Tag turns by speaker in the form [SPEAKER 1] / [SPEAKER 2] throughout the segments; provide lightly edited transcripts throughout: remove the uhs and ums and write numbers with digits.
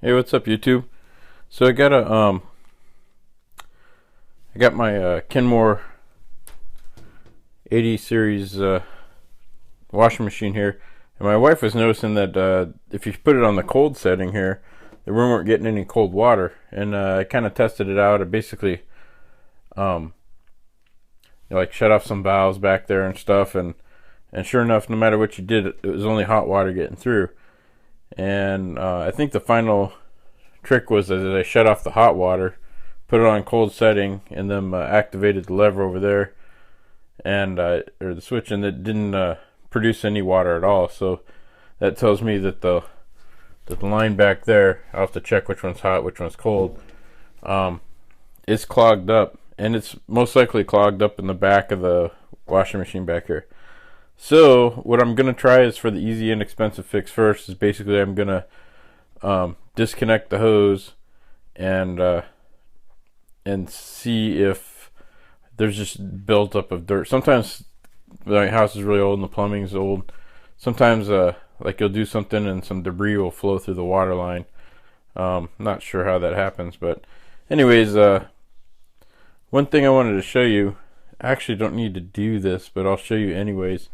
[SPEAKER 1] Hey, what's up, YouTube? So I got my Kenmore 80 series washing machine here, and my wife was noticing that if you put it on the cold setting here, the room weren't getting any cold water, and I kind of tested it out. I basically like shut off some valves back there and stuff, and sure enough, no matter what you did, it was only hot water getting through. And I think the final trick was that I shut off the hot water, put it on cold setting, and then activated the lever over there, and or the switch, and it didn't produce any water at all. So that tells me that the line back there, I'll have to check which one's hot, which one's cold, is clogged up, and it's most likely clogged up in the back of the washing machine back here. So what I'm going to try is, for the easy inexpensive fix first, is basically I'm going to disconnect the hose and see if there's just built up of dirt. Sometimes my house is really old and the plumbing's old. Sometimes like you'll do something and some debris will flow through the water line. Not sure how that happens, but anyways, one thing I wanted to show you, I actually don't need to do this, but I'll show you anyways.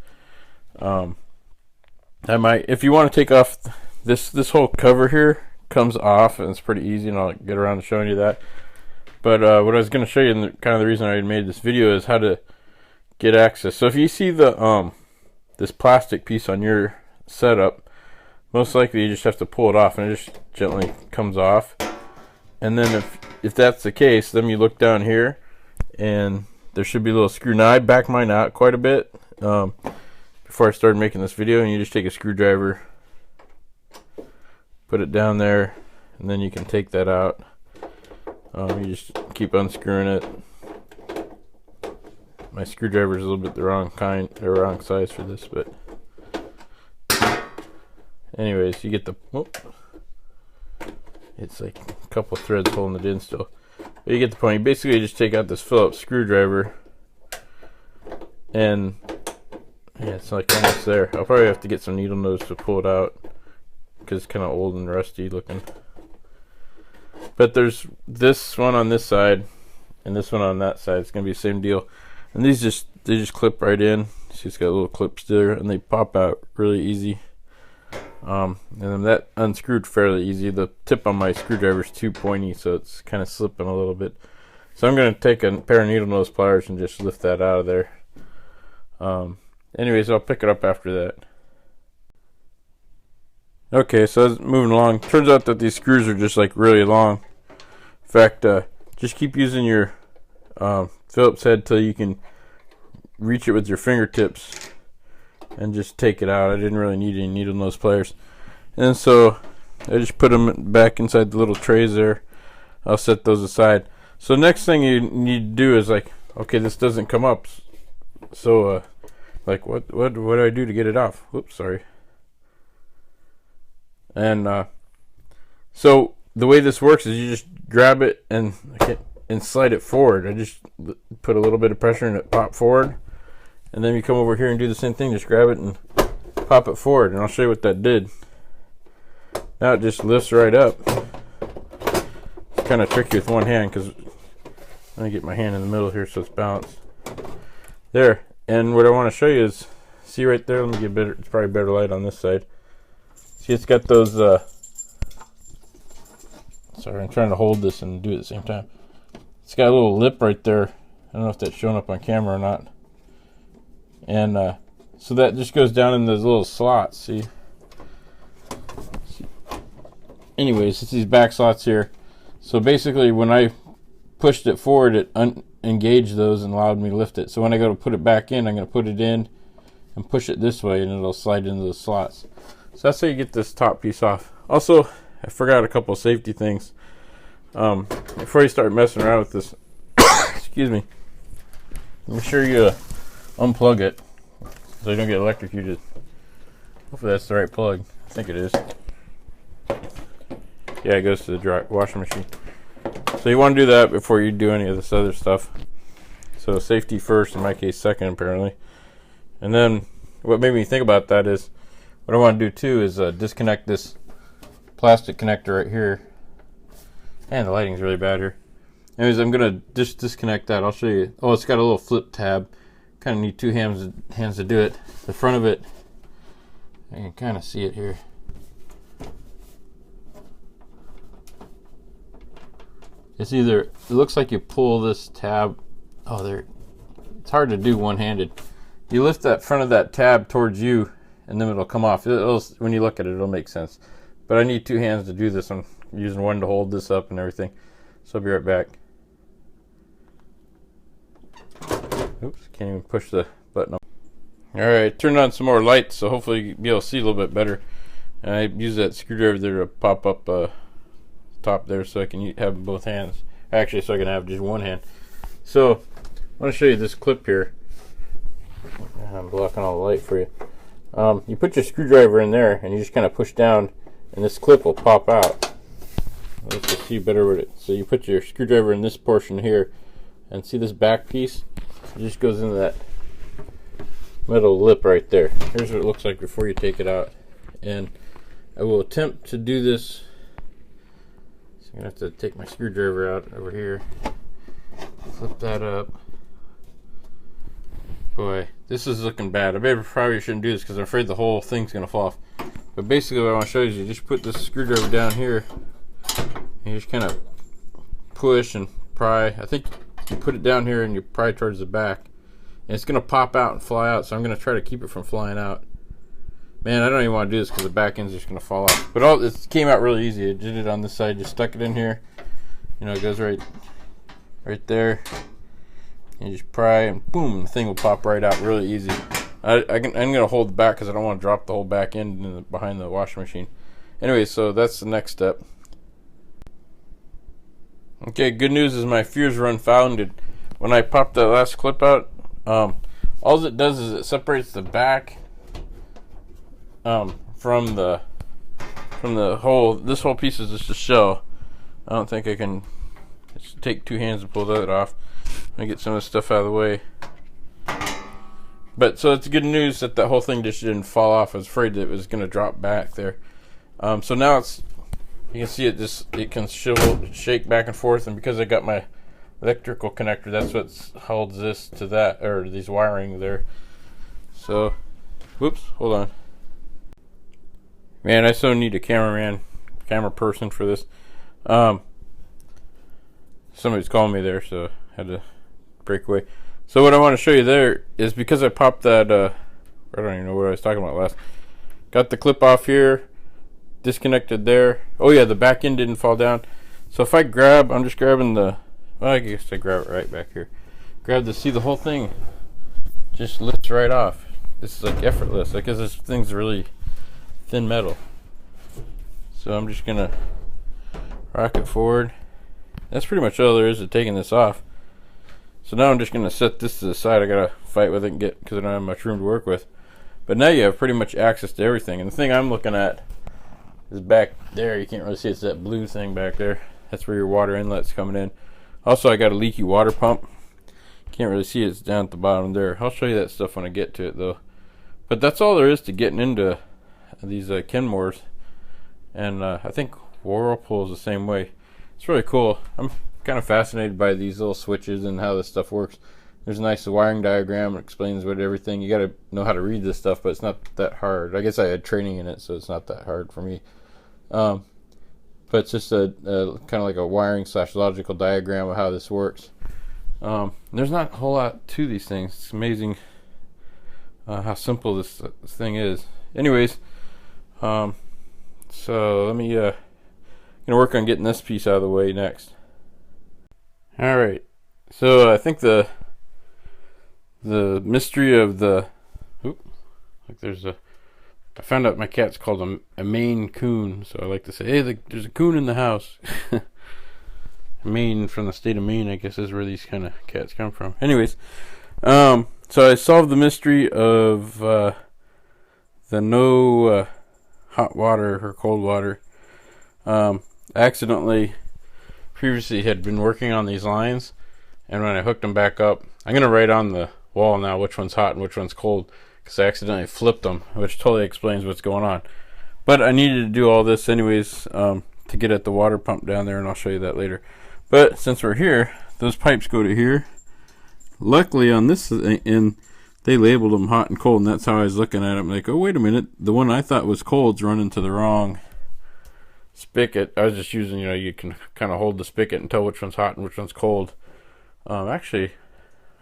[SPEAKER 1] If you want to take off this whole cover here, comes off, and it's pretty easy, and I'll get around to showing you that. But what I was going to show you, and kind of the reason I made this video, is how to get access. So if you see the this plastic piece on your setup, most likely you just have to pull it off, and it just gently comes off. And then if that's the case, then you look down here, and there should be a little screw. Now I backed mine out quite a bit before I started making this video, and you just take a screwdriver, put it down there, and then you can take that out. You just keep unscrewing it. My screwdriver is a little bit the wrong kind, or wrong size for this, but anyways, you get the, it's like a couple threads holding it in still, but you get the point. You basically just take out this Phillips screwdriver, and yeah, it's like almost there. I'll probably have to get some needle nose to pull it out, because it's kind of old and rusty looking. But there's this one on this side and this one on that side. It's gonna be the same deal, and they just clip right in. See, it's got little clips there, and they pop out really easy. And then that unscrewed fairly easy. The tip on my screwdriver is too pointy, so it's kind of slipping a little bit. So I'm gonna take a pair of needle nose pliers and just lift that out of there. Anyways, I'll pick it up after that. Okay, so as moving along, turns out that these screws are just like really long. In fact, just keep using your Phillips head till you can reach it with your fingertips, and just take it out. I didn't really need any needle nose pliers, and so I just put them back inside the little trays there. I'll set those aside. So next thing you need to do is, like, okay, this doesn't come up, so like what do I do to get it off? Whoops, sorry. And so the way this works is you just grab it and slide it forward. I just put a little bit of pressure and it pop forward, and then you come over here and do the same thing. Just grab it and pop it forward, and I'll show you what that did. Now it just lifts right up. It's kind of tricky with one hand, because let me get my hand in the middle here so it's balanced. There. And what I want to show you is, see right there, let me get better, it's probably better light on this side. See, it's got those, sorry, I'm trying to hold this and do it at the same time. It's got a little lip right there. I don't know if that's showing up on camera or not. And so that just goes down in those little slots, see? Anyways, it's these back slots here. So basically, when I pushed it forward, it engaged those and allowed me to lift it. So when I go to put it back in, I'm going to put it in and push it this way, and it'll slide into those slots. So that's how you get this top piece off. Also, I forgot a couple of safety things. Before you start messing around with this, excuse me, make sure you unplug it so you don't get electrocuted. Hopefully that's the right plug. I think it is. Yeah, it goes to the washing machine. So you want to do that before you do any of this other stuff. So safety first, in my case second apparently. And then what made me think about that is, what I want to do too is disconnect this plastic connector right here. And the lighting's really bad here. Anyways, I'm gonna just disconnect that. I'll show you. Oh, it's got a little flip tab. Kind of need two hands to do it. The front of it, I can kind of see it here. It's either, it looks like you pull this tab. Oh, there. It's hard to do one-handed. You lift that front of that tab towards you, and then it'll come off. When you look at it, it'll make sense. But I need two hands to do this. I'm using one to hold this up and everything. So I'll be right back. Oops, can't even push the button up. Alright, turned on some more lights, so hopefully you'll be able to see a little bit better. And I use that screwdriver there to pop up top there so I can have both hands. Actually, so I can have just one hand. So, I want to show you this clip here. I'm blocking all the light for you. You put your screwdriver in there and you just kind of push down and this clip will pop out. Let's just see better with it. So you put your screwdriver in this portion here and see this back piece? It just goes into that metal lip right there. Here's what it looks like before you take it out. And I will attempt to do this. So I'm going to have to take my screwdriver out over here. Flip that up. Boy, this is looking bad. I probably shouldn't do this because I'm afraid the whole thing's going to fall off. But basically what I want to show you is you just put this screwdriver down here. And you just kind of push and pry. I think you put it down here and you pry towards the back. And it's going to pop out and fly out. So I'm going to try to keep it from flying out. Man, I don't even want to do this because the back end's just going to fall off. But it came out really easy. I did it on this side. Just stuck it in here. You know, it goes right there. And you just pry and boom, the thing will pop right out really easy. I'm going to hold it back because I don't want to drop the whole back end behind the washing machine. Anyway, so that's the next step. Okay, good news is my fears were unfounded. When I popped that last clip out, all it does is it separates the back from the whole. This whole piece is just a shell. I don't think I can just take two hands to pull that off. I get some of the stuff out of the way. But so it's good news that the whole thing just didn't fall off. I was afraid that it was going to drop back there. So now you can see it can shake back and forth, and because I got my electrical connector, that's what holds this to that, or these wiring there. So, whoops, hold on. Man, I so need a camera person for this. Somebody's calling me there, so I had to break away. So what I want to show you there is because I popped that, I don't even know what I was talking about last. Got the clip off here, disconnected there. Oh yeah, the back end didn't fall down. So if I grab, I'm just grabbing well, I guess I grab it right back here. Grab see the whole thing just lifts right off. It's like effortless, because this thing's really thin metal. So I'm just gonna rock it forward. That's pretty much all there is to taking this off. So now I'm just going to set this to the side. I got to fight with it and because I don't have much room to work with. But now you have pretty much access to everything. And the thing I'm looking at is back there. You can't really see it. It's that blue thing back there. That's where your water inlet's coming in. Also, I got a leaky water pump. Can't really see it. It's down at the bottom there. I'll show you that stuff when I get to it though. But that's all there is to getting into these Kenmores. And I think Whirlpool is the same way. It's really cool. I'm kind of fascinated by these little switches and how this stuff works. There's a nice wiring diagram. It explains everything. You got to know how to read this stuff, but it's not that hard. I guess I had training in it, so it's not that hard for me. But it's just a kind of like a wiring / logical diagram of how this works. There's not a whole lot to these things. It's amazing how simple this thing is. Anyways, so let me gonna work on getting this piece out of the way next. Alright, so I think the mystery of the I found out my cat's called a Maine Coon, so I like to say, hey, there's a coon in the house. Maine, from the state of Maine, I guess, is where these kind of cats come from. Anyways, so I solved the mystery of the no hot water or cold water. Accidentally previously had been working on these lines, and when I hooked them back up, I'm going to write on the wall now which one's hot and which one's cold, because I accidentally flipped them, which totally explains what's going on. But I needed to do all this anyways to get at the water pump down there, and I'll show you that later. But since we're here, those pipes go to here. Luckily on this end, they labeled them hot and cold, and that's how I was looking at them. Like, oh, wait a minute, the one I thought was cold's running to the wrong spigot. I was just using, you can kind of hold the spigot and tell which one's hot and which one's cold. Actually,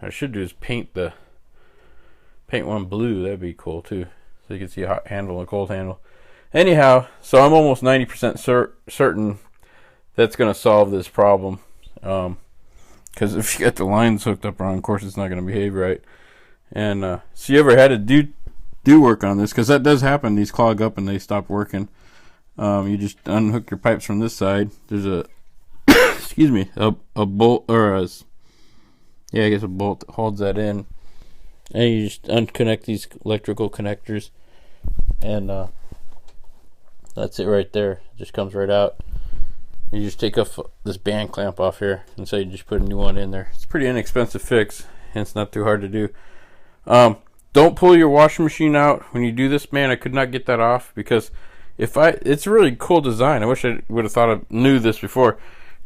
[SPEAKER 1] I should do is paint one blue. That'd be cool too, so you can see a hot handle and a cold handle. Anyhow, so I'm almost 90% certain that's going to solve this problem. Because if you got the lines hooked up wrong, of course it's not going to behave right. And so you ever had to do work on this? Because that does happen. These clog up and they stop working. You just unhook your pipes from this side. There's a excuse me, a bolt, or I guess a bolt that holds that in, and you just unconnect these electrical connectors, and that's it right there. It just comes right out. You just take off this band clamp off here, and so you just put a new one in there. It's a pretty inexpensive fix, and it's not too hard to do. Don't pull your washing machine out when you do this, man. I could not get that off because it's a really cool design. I wish I would have knew this before.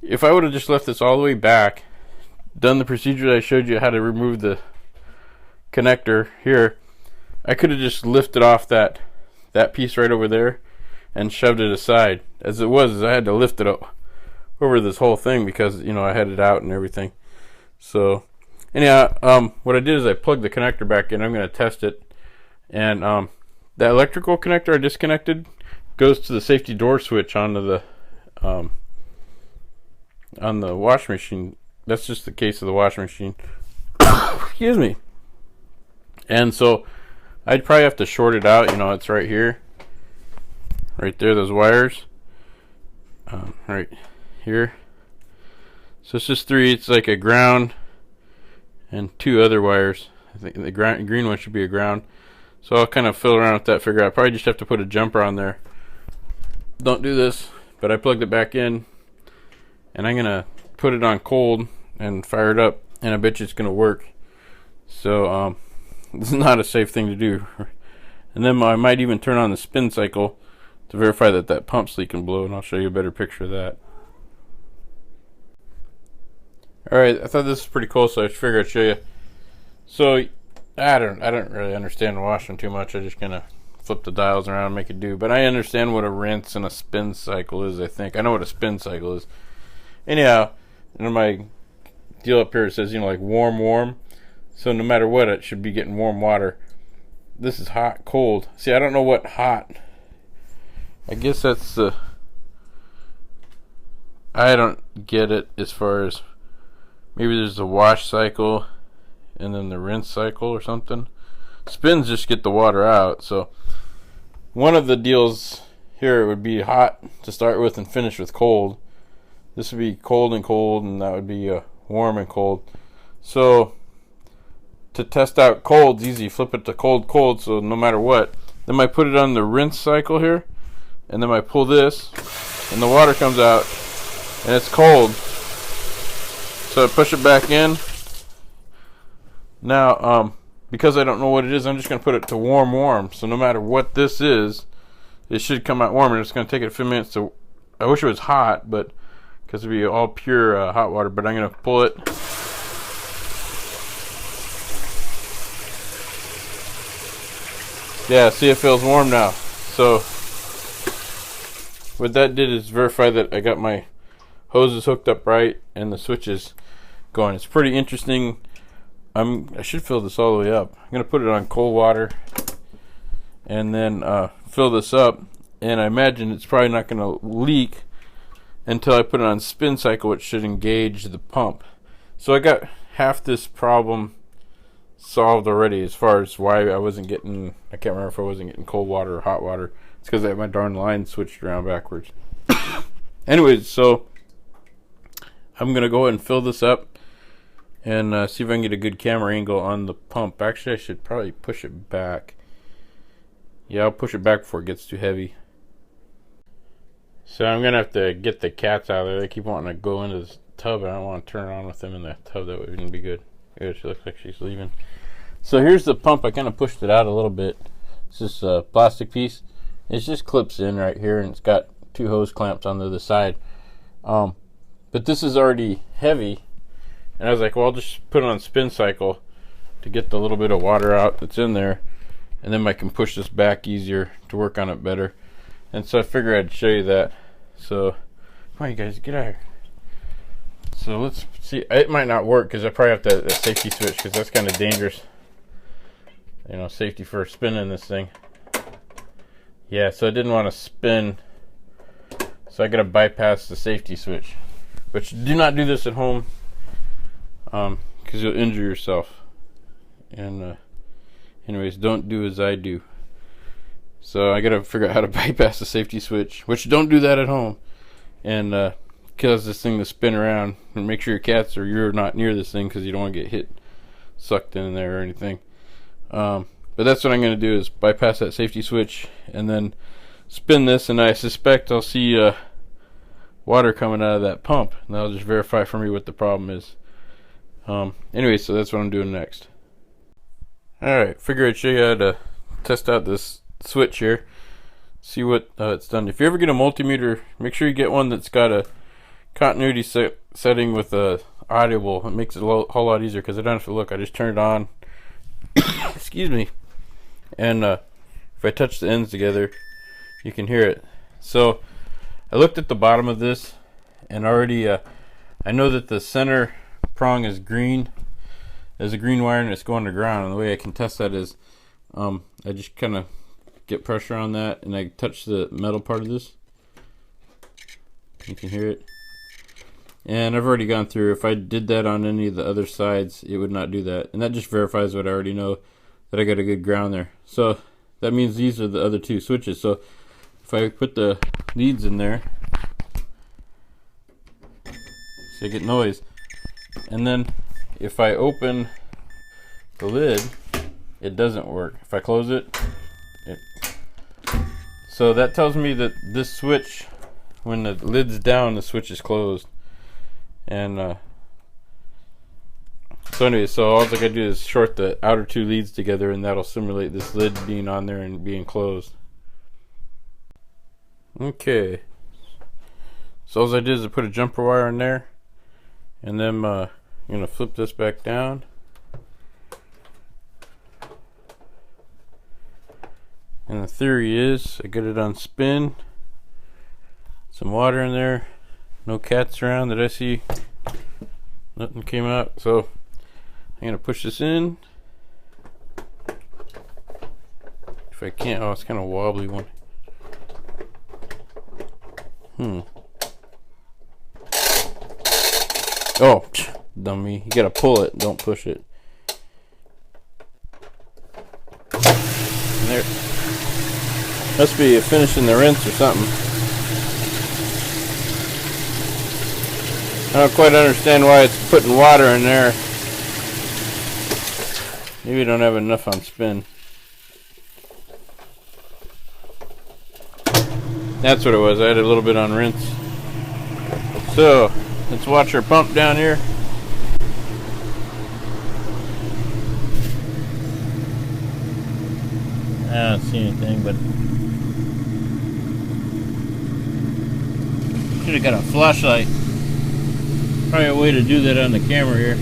[SPEAKER 1] If I would have just left this all the way back, done the procedure that I showed you how to remove the connector here, I could have just lifted off that piece right over there and shoved it aside. As it was, I had to lift it up over this whole thing because I had it out and everything. So anyhow, what I did is I plugged the connector back in. I'm going to test it, and that electrical connector I disconnected goes to the safety door switch on the washing machine. That's just the case of the washing machine. Excuse me. And so I'd probably have to short it out. It's right here, right there, those wires, right here. So it's just three. It's like a ground and two other wires. I think the green one should be a ground. So I'll kind of fiddle around with that, figure out. Probably just have to put a jumper on there. Don't do this, but I plugged it back in, and I'm gonna put it on cold and fire it up, and I bet you it's gonna work. So this is not a safe thing to do. And then I might even turn on the spin cycle to verify that pump's leaking blow, and I'll show you a better picture of that. Alright, I thought this was pretty cool, so I figured I'd show you. So I don't really understand washing too much. I just kind of flip the dials around and make it do. But I understand what a rinse and a spin cycle is, I think. I know what a spin cycle is. Anyhow, in my deal up here it says, like warm. So no matter what, it should be getting warm water. This is hot, cold. See, I don't know what hot. I guess that's the... I don't get it as far as... Maybe there's the wash cycle and then the rinse cycle or something. Spins just get the water out. So one of the deals here would be hot to start with and finish with cold. This would be cold, and that would be warm and cold. So to test out cold's easy. Flip it to cold, so no matter what. Then I put it on the rinse cycle here, and then I pull this, and the water comes out, and it's cold. So I push it back in. Now, because I don't know what it is, I'm just going to put it to warm. So no matter what this is, it should come out warm, and it's going to take it a few minutes to... I wish it was hot, but because it'd be all pure hot water, but I'm going to pull it. Yeah, see, it feels warm now. So what that did is verify that I got my hoses hooked up right and the switches going. It's pretty interesting. I should fill this all the way up. I'm going to put it on cold water and then fill this up, and I imagine it's probably not going to leak until I put it on spin cycle, which should engage the pump. So I got half this problem solved already as far as why I wasn't getting... I can't remember if I wasn't getting cold water or hot water. It's because I had my darn line switched around backwards. Anyways, so I'm going to go ahead and fill this up and see if I can get a good camera angle on the pump. Actually, I should probably push it back. Yeah, I'll push it back before it gets too heavy. So I'm going to have to get the cats out of there. They keep wanting to go into this tub, and I don't want to turn on with them in the tub. That wouldn't be good. Good, she looks like she's leaving. So here's the pump. I kind of pushed it out a little bit. It's this plastic piece. It just clips in right here, and it's got 2 hose clamps on the other side. But this is already heavy, and I was like, well, I'll just put it on spin cycle to get the little bit of water out that's in there, and then I can push this back easier to work on it better. And so I figured I'd show you that. So come on, you guys, get out here. So let's see. It might not work because I probably have that safety switch, because that's kind of dangerous. You know, safety for spinning this thing. Yeah, so I didn't want to spin, so I got to bypass the safety switch. But do not do this at home, because you'll injure yourself. And anyways, don't do as I do. So I got to figure out how to bypass the safety switch, which don't do that at home, and cause this thing to spin around. And make sure your cats or you're not near this thing, because you don't want to get hit, sucked in there or anything. But that's what I'm going to do, is bypass that safety switch and then spin this, and I suspect I'll see water coming out of that pump, and that'll just verify for me what the problem is. Anyway, so that's what I'm doing next. Alright, figure I'd show you how to test out this switch here, see what it's done. If you ever get a multimeter, make sure you get one that's got a continuity setting with a audible. It makes it a whole lot easier, because I don't have to look. I just turn it on. Excuse me. And if I touch the ends together, you can hear it. So I looked at the bottom of this, and already I know that the center prong is green. There's a green wire and it's going to ground, and the way I can test that is I just kind of get pressure on that, and I touch the metal part of this. You can hear it. And I've already gone through. If I did that on any of the other sides, it would not do that. And that just verifies what I already know, that I got a good ground there. So that means these are the other 2 switches. So if I put the leads in there, so I get noise. And then if I open the lid, it doesn't work. If I close it, so that tells me that this switch, when the lid's down, the switch is closed. And so anyway, so all I gotta do is short the outer 2 leads together, and that'll simulate this lid being on there and being closed. Okay, so all I did is I put a jumper wire in there, and then I'm gonna flip this back down, and the theory is I get it on spin, some water in there. No cats around that I see. Nothing came out. So I'm going to push this in. If I can't. Oh, it's kind of wobbly one. Oh, dummy. You got to pull it. Don't push it. And there. Must be finishing the rinse or something. I don't quite understand why it's putting water in there. Maybe I don't have enough on spin. That's what it was. I had a little bit on rinse. So let's watch our pump down here. I don't see anything, but should have got a flashlight. Probably a way to do that on the camera here.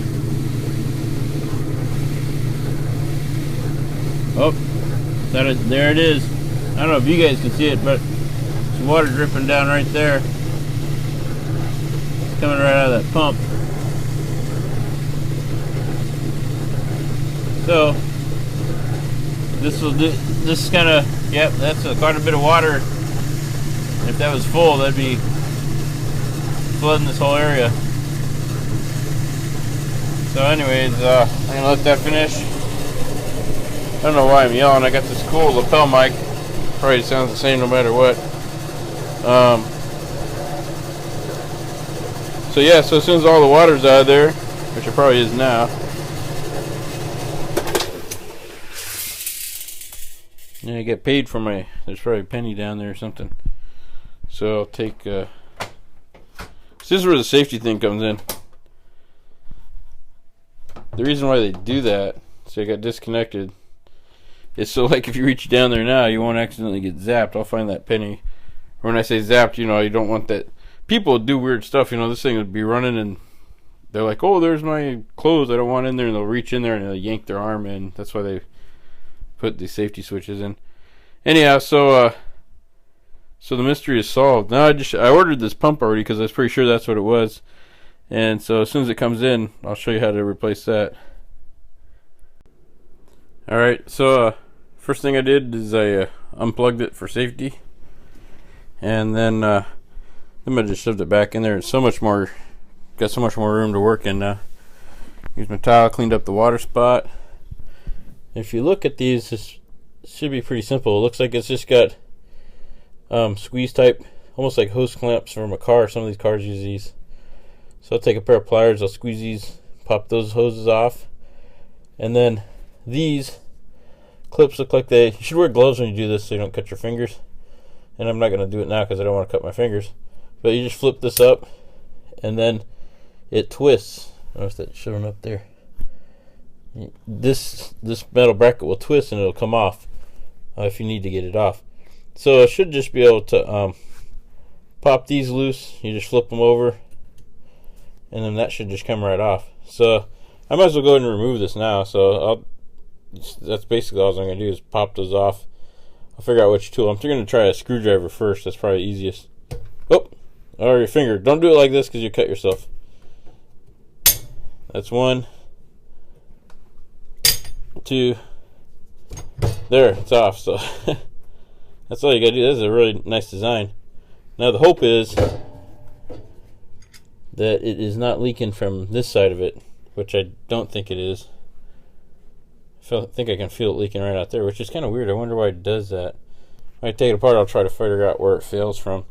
[SPEAKER 1] Oh, there it is. I don't know if you guys can see it, but some water dripping down right there. It's coming right out of that pump. So this will do. This kind of, yep, that's quite a bit of water. And if that was full, that'd be flooding this whole area. So anyways, I'm gonna let that finish. I don't know why I'm yelling. I got this cool lapel mic. Probably sounds the same no matter what. So yeah, so as soon as all the water's out of there, which it probably is now, yeah, I get paid for my, there's probably a penny down there or something. So I'll take, this is where the safety thing comes in. The reason why they do that, so I got disconnected, It's so like if you reach down there now, you won't accidentally get zapped. I'll find that penny. Or when I say zapped, you know, you don't want that. People do weird stuff. You know, this thing would be running and they're like, oh, there's my clothes I don't want in there. And they'll reach in there and they'll yank their arm in. That's why they put the safety switches in. Anyhow, so the mystery is solved. Now I ordered this pump already because I was pretty sure that's what it was. And so as soon as it comes in, I'll show you how to replace that. Alright, so first thing I did is I unplugged it for safety. And then I just shoved it back in there. It's so much more, got so much more room to work in now. Used my towel, cleaned up the water spot. If you look at these, this should be pretty simple. It looks like it's just got squeeze type, almost like hose clamps from a car. Some of these cars use these. So I'll take a pair of pliers, I'll squeeze these, pop those hoses off, and then these clips look like you should wear gloves when you do this so you don't cut your fingers. And I'm not going to do it now because I don't want to cut my fingers. But you just flip this up, and then it twists. I don't know if that's showing up there. This metal bracket will twist and it'll come off if you need to get it off. So I should just be able to pop these loose. You just flip them over, and then that should just come right off. So I might as well go ahead and remove this now. So that's basically all I'm going to do is pop those off. I'll figure out which tool. I'm going to try a screwdriver first. That's probably easiest. Oh, or your finger. Don't do it like this because you cut yourself. That's 1, 2. There, it's off. So that's all you got to do. This is a really nice design. Now the hope is that it is not leaking from this side of it, which I don't think it is. I think I can feel it leaking right out there, which is kind of weird. I wonder why it does that. When I take it apart, I'll try to figure out where it fails from.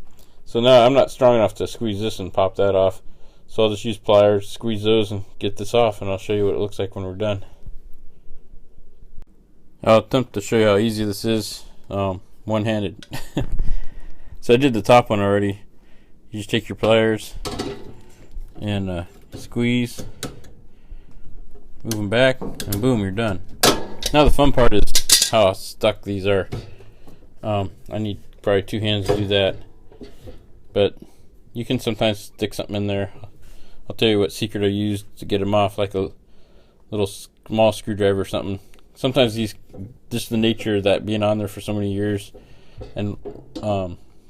[SPEAKER 1] So now I'm not strong enough to squeeze this and pop that off. So I'll just use pliers, squeeze those, and get this off, and I'll show you what it looks like when we're done. I'll attempt to show you how easy this is, one-handed. So I did the top one already. You just take your pliers and squeeze, move them back, and boom, you're done. Now the fun part is how stuck these are. I need probably 2 hands to do that, but you can sometimes stick something in there. I'll tell you what secret I used to get them off, like a little small screwdriver or something. Sometimes these, just the nature of that being on there for so many years, and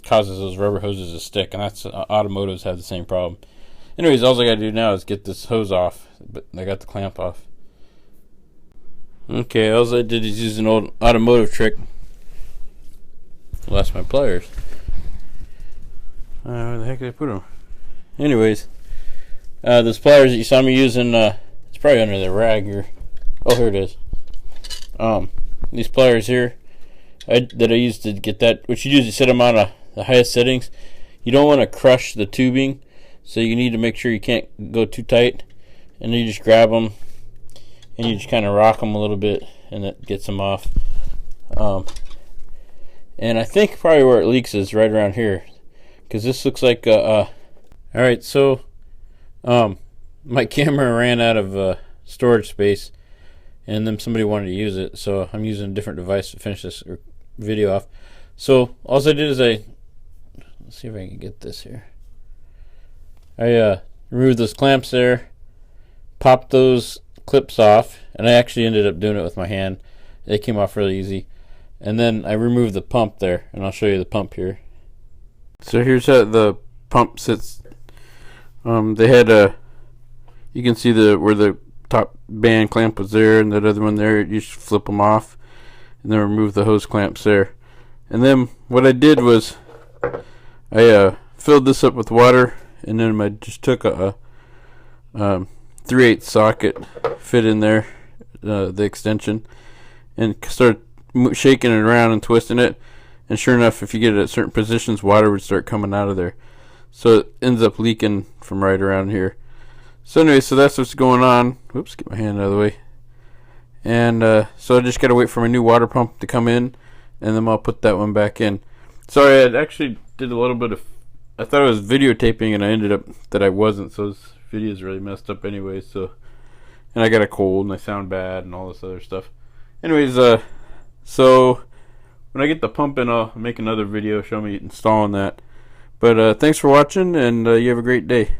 [SPEAKER 1] causes those rubber hoses to stick, and that's automotives have the same problem. Anyways, all I gotta do now is get this hose off, but I got the clamp off. Okay, all I did is use an old automotive trick. Lost my pliers. Where the heck did I put them? Anyways, those pliers that you saw me using, it's probably under the rag here. Oh, here it is. These pliers here that I used to get that, which you usually set them on the highest settings. You don't want to crush the tubing, so you need to make sure you can't go too tight. And then you just grab them and you just kind of rock them a little bit, and that gets them off. And I think probably where it leaks is right around here, because this looks like alright, so my camera ran out of storage space, and then somebody wanted to use it, so I'm using a different device to finish this video off. So all I did is let's see if I can get this here. I removed those clamps there, popped those clips off, and I actually ended up doing it with my hand. They came off really easy. And then I removed the pump there, and I'll show you the pump here. So here's how the pump sits. They had you can see where the top band clamp was there, and that other one there. You just flip them off, and then remove the hose clamps there. And then what I did was I filled this up with water, and then I just took a 3/8 socket, fit in there, the extension, and started shaking it around and twisting it. And sure enough, if you get it at certain positions, water would start coming out of there. So it ends up leaking from right around here. So anyway, so that's what's going on. Whoops, get my hand out of the way. And so I just got to wait for my new water pump to come in, and then I'll put that one back in. Sorry, I actually did a little bit of, I thought I was videotaping, and I ended up that I wasn't, so this video is really messed up anyway. So, and I got a cold, and I sound bad, and all this other stuff. Anyways, So when I get the pump in, I'll make another video show me installing that. But thanks for watching, and you have a great day.